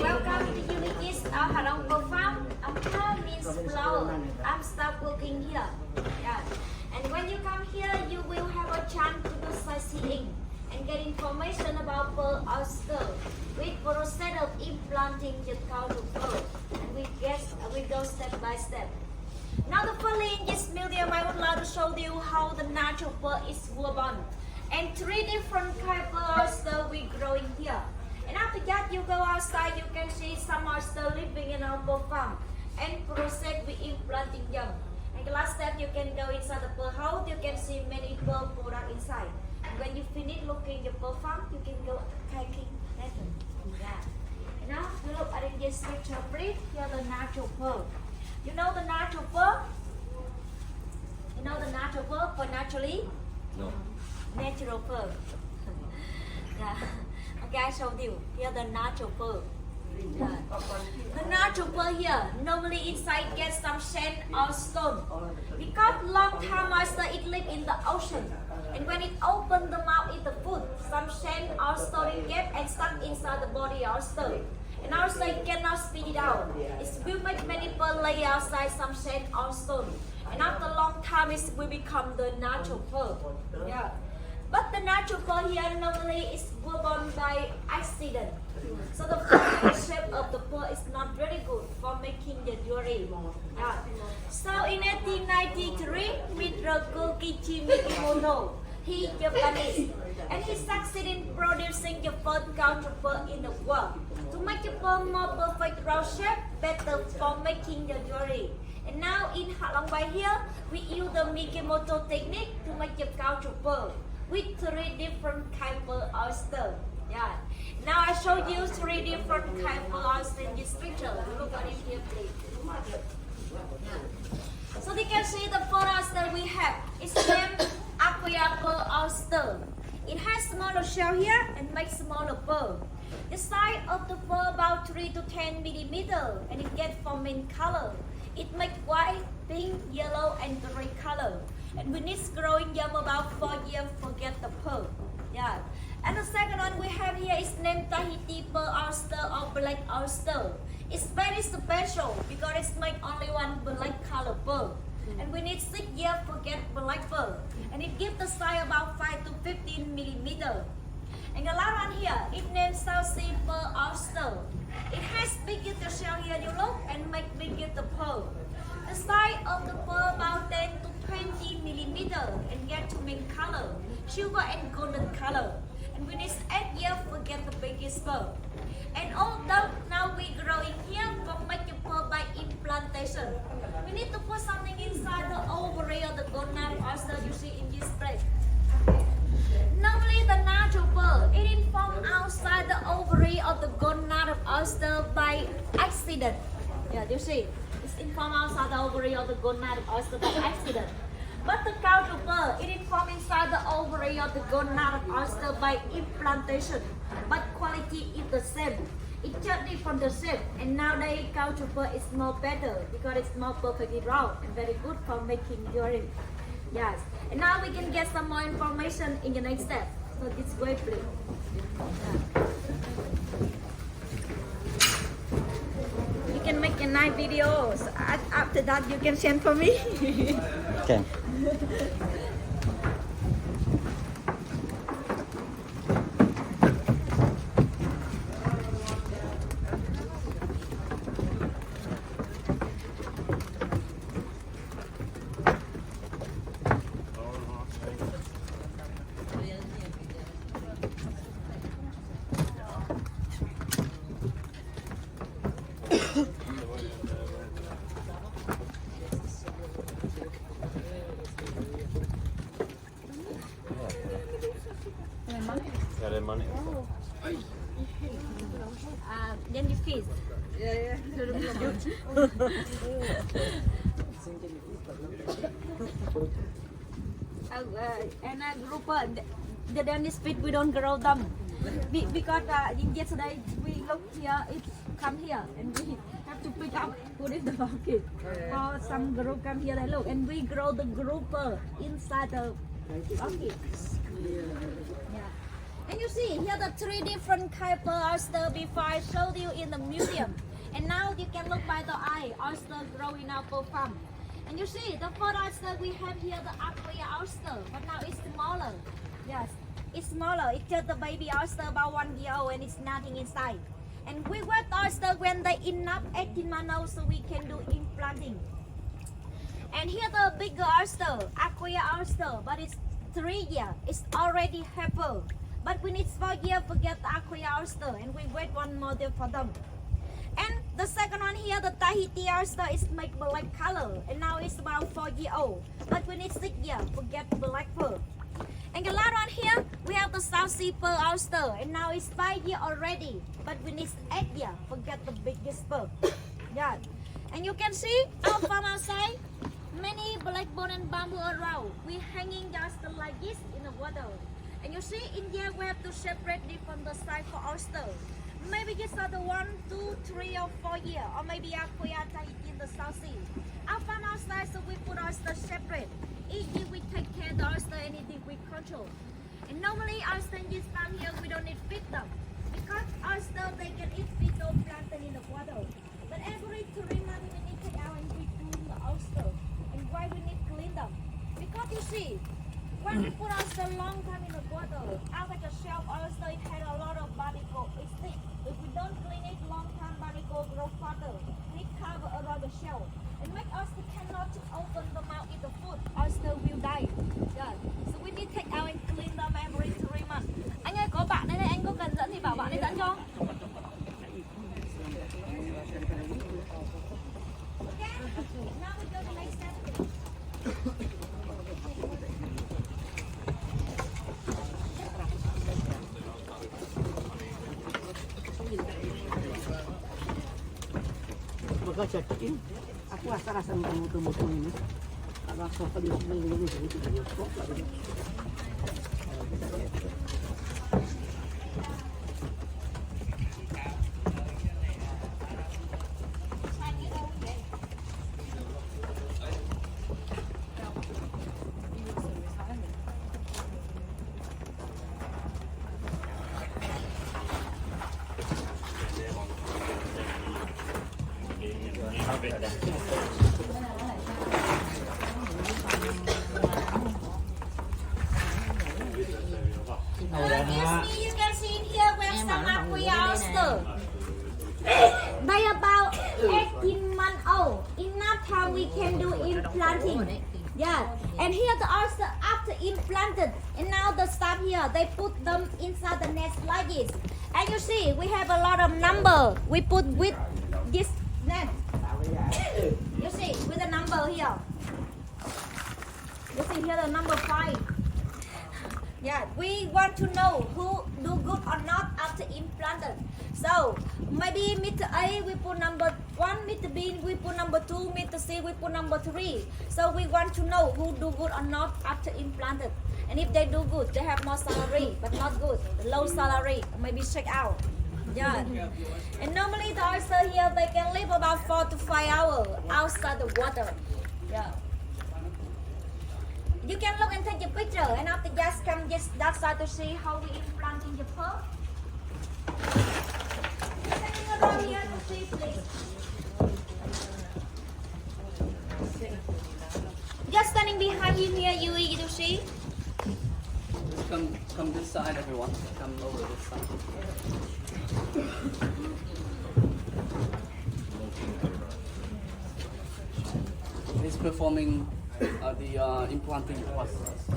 Welcome to the unique Harong farm. Ampa means flower. I'm start working here. Yeah. And when you come here, you will have a chance to do sightseeing and get information about pearl oyster with process of implanting the cow to pearl. And we go step by step. Now the first in this video, I would like to show you how the natural pearl is woven. And 3 different kind of pearl oyster we growing here. And after that, you go outside, you can see some oyster living in our pearl farm and process with implanting them. And the last step, you can go inside the pearl house, you can see many pearl products inside. And when you finish looking the pearl farm, you can go packing later. Yeah. And now, you look at this picture, please. Here the natural pearl. You know the natural pearl? You know the natural pearl for naturally? No. Natural pearl. Yeah. Okay, I showed you. Here the natural pearl. Yeah. The natural pearl here, normally inside gets some sand or stone. Because long time oyster it live in the ocean. And when it open the mouth eat the food, some sand or stone it get and stuck inside the body oyster. And oyster cannot spit it out. It will make many pearl lay outside some sand or stone. And after a long time it will become the natural pearl. Yeah. But the natural pearl here normally is woven by accident. So the shape of the pearl is not very good for making the jewelry. Yeah. So in 1893, Mr. Kokichi Mikimoto, he Japanese, and he succeeded in producing the first counter pearl in the world to make the pearl more perfect round shape, better for making the jewelry. And now in Halong Bay here, we use the Mikimoto technique to make the counter pearl with 3 different kind of oyster. Yeah. Now I show you 3 different kind of oyster in this picture. Look at it here, please. Yeah. So you can see the pearl oyster we have. It's named Aqua pearl oyster. It has smaller shell here and makes smaller pearl. The size of the pearl about 3 to 10 millimeter, and it gets 4 main color. It makes white, pink, yellow, and green color. And when it's growing young about 4 years, forget the pearl. Yeah. And the second one we have here is named Tahiti pearl oyster or black oyster. It's very special because it's make only one black color pearl. And when it's 6 years, forget black pearl. And it gives the size about 5 to 15 millimeter. And the last one here, it named South Sea pearl oyster. It has bigger the shell here, you look, and make bigger the pearl. The size of the pearl about 10 to 20 millimeter and get 2 main color, silver and golden color. And when it's 8 years, forget the biggest pearl. And although now we growing here for making pearl by implantation, we need to put something inside the ovary of the gonad oyster you see in this place. Normally the natural pearl, it is formed outside the ovary of the gonad of oyster by accident. Yeah, you see, it's formed outside the ovary of the gonad of oyster by accident. But the counter pearl, it is formed inside the ovary of the gonad of oyster by implantation. But quality is the same. It just different the shape. And nowadays counter pearl is more better because it's more perfectly round and very good for making jewelry. Yes. And now we can get some more information in the next step. So this way, please. Yeah. You can make a nice video. So after that, you can send for me. Okay. Got any money? Then you feast. Yeah. And a grouper, the dentist feet we don't grow them because yesterday we look here, it come here and we have to pick up, put in the bucket. For some group come here and look, and we grow the grouper inside the bucket. Yeah. And you see here the three different type of oyster before I showed you in the museum. And now you can look by the eye, oyster growing up per farm. And you see the first oyster we have here the aqua oyster, but now it's smaller. Yes, it's smaller. It's just the baby oyster about 1 year old and it's nothing inside. And we wet oyster when they enough 18 months old so we can do implanting. And here the bigger oyster, aqua oyster, but it's 3 years. It's already helper. But we need 4 years to get the aqua oyster, and we wait 1 more day for them. And the second one here, the Tahiti oyster, is make black color, and now it's about 4 years old. But we need 6 years to get black pearl. And the last one here, we have the South Sea pearl oyster, and now it's 5 years already. But we need 8 years to get the biggest pearl. Yeah. And you can see out from outside, many black bone and bamboo around. We hanging just like this in the water. And you see in here we have to separate different the size for oyster. Maybe just are the 1, 2, 3 or 4 years, or maybe aqua Tahiti in the South Sea. Out from outside, so we put oyster separate. Each day we take care of the oyster, anything we control. And normally oyster in this time here we don't need feed them. Because oyster they can eat phytoplankton in the water. But every 3 months we need to take out and we clean the oyster. And why we need to clean them? Because you see, when we put oyster long time in the water, after the shell oyster it had a lot of barnacle. It's thick. If we don't clean it long time, barnacle grow faster. And it cover around the shell. It make oyster cannot open the mouth eat the food. Oyster will die. Yeah. So we need to take out and clean them every 3 months. Anh ơi có bạn đây này, anh có cần dẫn thì bảo bạn ấy dẫn cho. Okay. Now we go to next step. Cek-cekin, aku rasa mutu-mutu ini. Rasa tadi sebelum itu juga kok. You can see in here we have some aqua oyster. They about 18 months old. Enough time we can do implanting. Yeah. And here the oyster after implanted. And now the stuff here, they put them inside the nest like this. And you see, we have a lot of number. We put with this net. You see, with the number here. You see here the number 5. Yeah, we want to know who do good or not after implanted. So maybe Mr. A we put number 1, Mr. B we put number 2, Mr. C we put number 3. So we want to know who do good or not after implanted. And if they do good, they have more salary, but not good, low salary, maybe check out. Yeah. And normally the oyster here they can live about 4 to 5 hours outside the water. Yeah. You can look and take a picture, and after just come just that side to see how we implanting the pearl. Standing around here to see, please. Just standing behind him here, you to see. Come this side, everyone. Come over this side. He's performing the implanting process.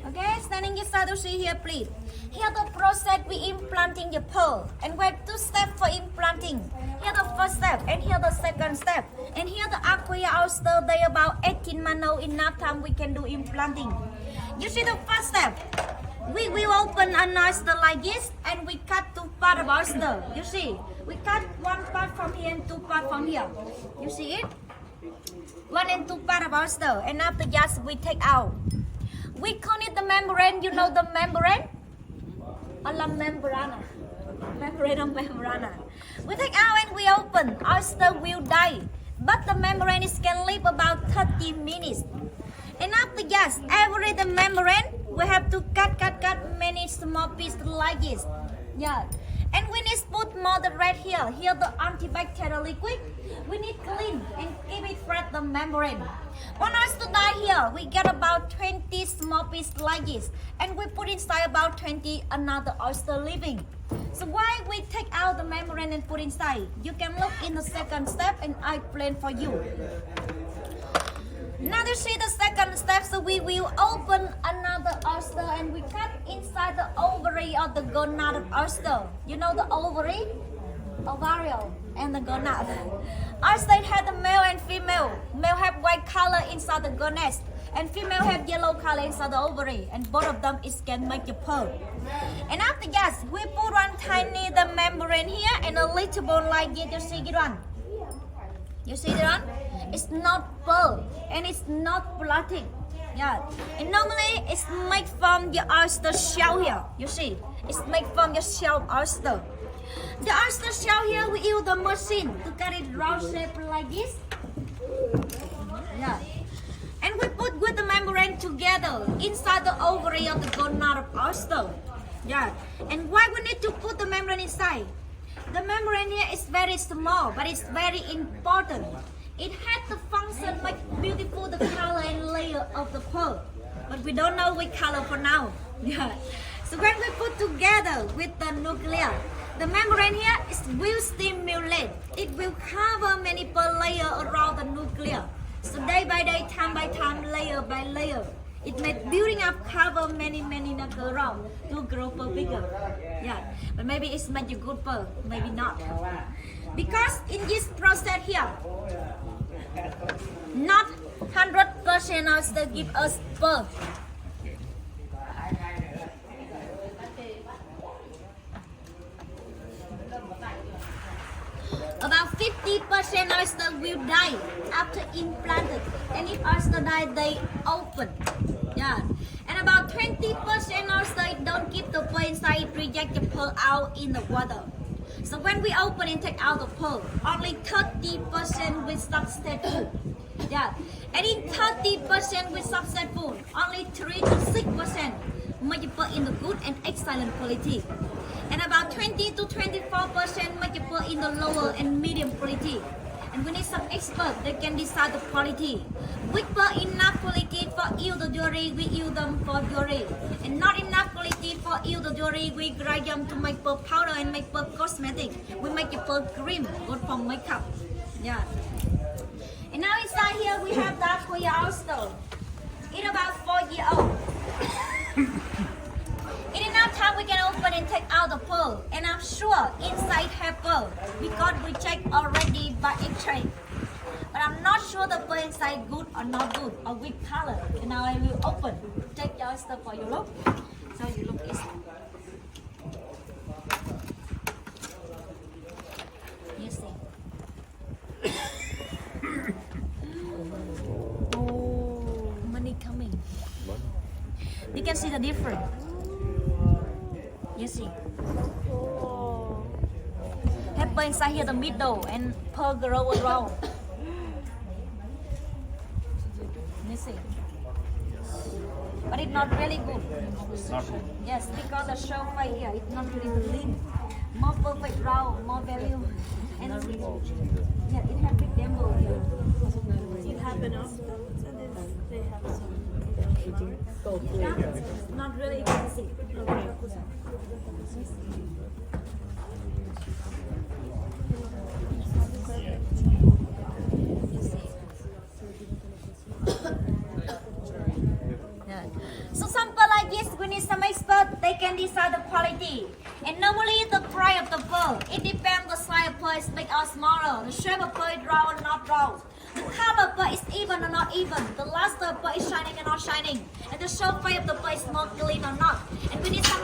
Okay, standing this side to see here, please. Here the process we implanting the pearl, and we have 2 steps for implanting. Here the first step, and here the second step. And here the aqua oyster, they about 18 months old. Enough time we can do implanting. You see the first step. We will open an oyster like this, and we cut 2 parts of oyster. You see, we cut 1 part from here and 2 parts from here. You see it? 1 and 2 parts of oyster, and after that we take out. We call it the membrane. You know the membrane? Or la membrana. Membrane or membrana. We take out and we open. Oyster will die, but the membrane can live about 30 minutes. And after that, every the membrane we have to cut many small pieces like this. Yeah. And we need to put more the red here. Here the antibacterial liquid. We need clean and keep it fresh the membrane. One oyster dye here, we get about 20 small pieces like this. And we put inside about 20 another oyster living. So why we take out the membrane and put inside? You can look in the second step and I plan for you. Now you see the second step, so we will open another oyster and we cut inside the ovary of the gonad oyster. You know the ovary? Ovarial and the gonad. Oyster have the male and female. Male have white color inside the gonads and female have yellow color inside the ovary, and both of them is can make a pearl. And after that, we put one tiny the membrane here and a little bone like this. You see it one? You see it one? It's not pearl and it's not plastic. Yeah. And normally it's made from the oyster shell here. You see? It's made from the shell oyster. The oyster shell here, we use the machine to cut it round shape like this. Yeah. And we put with the membrane together inside the ovary of the gonad oyster. Yeah. And why we need to put the membrane inside? The membrane here is very small, but it's very important. It has the function make beautiful the color and layer of the pearl. But we don't know which color for now. Yeah. So when we put together with the nucleus, the membrane here will stimulate. It will cover many pearl layers around the nucleus. So day by day, time by time, layer by layer. It may building up cover many knuckle around to grow pearl bigger. Yeah, but maybe it's make you good pearl, maybe not. Because in this process here, not 100% oyster give us pearl. About 50% oyster will die after implanted, and if oyster die, they open. Yeah, and about 20% oyster don't keep the pearl inside, it reject the pearl out in the water. So when we open and take out the pearl, only 30% will successful. Yeah, and in 30% will successful, only 3 to 6% make the pearl in the good and excellent quality. And about 20 to 24% make the pearl in the lower and medium quality. And we need some experts that can decide the quality. Which pearl enough quality for you the jewelry, we use them for jewelry. And not enough quality for you the jewelry, we grind them to make pearl powder and make pearl cosmetic. We make the pearl cream, good for makeup. Yeah. And now inside here we have the aqua oyster. It's about 4 years old. In enough time we can open and take out the pearl, and I'm sure inside have pearl because we checked already by X-ray. But I'm not sure the pearl inside good or not good or which color. And now I will open, take your oyster for you look. So you look inside. You see. Oh, money coming. You can see the difference. You see, have pearl inside here the middle and pearl grow around. You see, but it's not really good. Yes, because the shell right here it's not really clean. More perfect round, more value, and yeah, it has big dimple here. Do you have enough? They have some. Not really expensive. Yeah. So sample like this, we need some expert. They can decide the quality. And normally the price of the pearl, it depends the size of pearl is big or smaller. The shape of pearl is round or not round. The color of pearl is even or not even. The luster of pearl is shining or not shining. And the surface of the pearl is not clean or not. And we need some